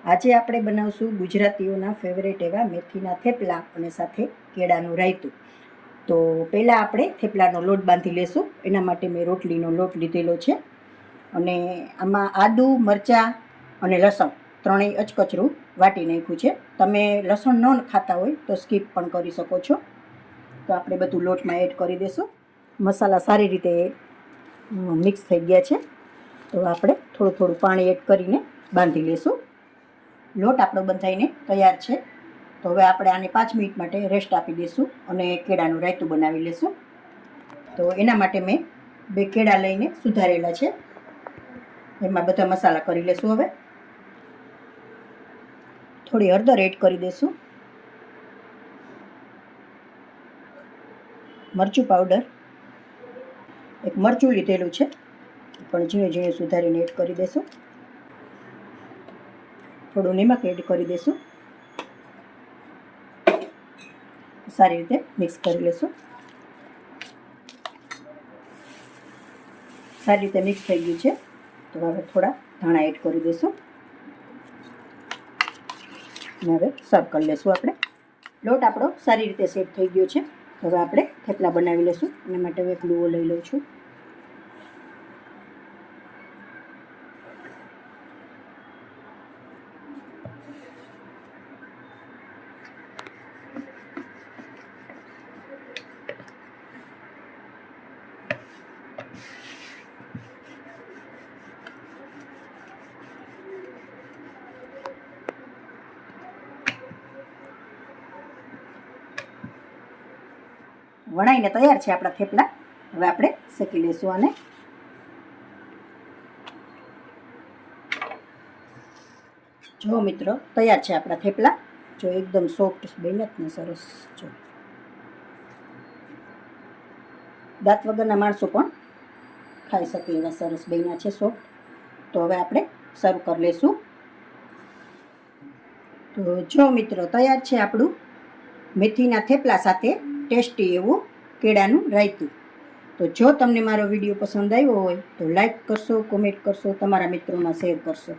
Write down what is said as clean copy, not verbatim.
આજે આપણે બનાવશું ગુજરાતીઓના ફેવરેટ એવા મેથીના થેપલા અને સાથે કેળાનું રાયતું. તો પહેલાં આપણે થેપલાનો લોટ બાંધી લેશું. એના માટે મેં રોટલીનો લોટ લીધેલો છે અને આમાં આદું, મરચાં અને લસણ ત્રણેય અચકચરું વાટી નાખ્યું છે. તમે લસણ ન ખાતા હોય તો સ્કીપ પણ કરી શકો છો. તો આપણે બધું લોટમાં એડ કરી દઈશું. મસાલા સારી રીતે મિક્સ થઈ ગયા છે. તો આપણે થોડું થોડું પાણી એડ કરીને બાંધી લઈશું. લોટ આપણો બંધાઈને તૈયાર છે. તો હવે આપણે આને 5 મિનિટ માટે રેસ્ટ આપી દઈશું અને કેળાનું રાયતું બનાવી લઈશું. તો એના માટે મેં 2 કેળા લઈને સુધારેલા છે. એમાં બધા મસાલા કરી લઈશું. હવે થોડી હળદર એડ કરી દઈશું, મરચું પાવડર, એક મરચું લીધેલું છે પણ ઝીણું ઝીણું સુધારીને એડ કરી દઈશું. થોડું નિમક એડ કરી દઈશું. સારી રીતે મિક્સ કરી લઈશું. સારી રીતે મિક્સ થઈ ગયું છે. તો હવે થોડા ધાણા એડ કરી દઈશું અને હવે સર્વ કરી લઈશું. આપણે લોટ આપણો સારી રીતે સેટ થઈ ગયો છે. હવે આપણે થેપલા બનાવી લઈશું. એના માટે હું એક લુઓ લઈ લઉં છું. વણાઈને તૈયાર છે આપણા થેપલા. હવે આપણે શેકી લઈશું આને. જો મિત્રો, તૈયાર છે આપણા થેપલા. જો એકદમ સોફ્ટ બન્યા ને સરસ. જો દાંત વગરના માણસો પણ ખાઈ શકે એવા સરસ બન્યા છે, સોફ્ટ. તો હવે આપણે સર્વ કરી લઈશું. તો જો મિત્રો, તૈયાર છે આપણું મેથીના થેપલા સાથે ટેસ્ટી એવું કેળાનું રાયતું. તો જો તમને મારો વિડીયો પસંદ આવ્યો હોય તો લાઈક કરશો, કોમેન્ટ કરશો, તમારા મિત્રોમાં શેર કરશો.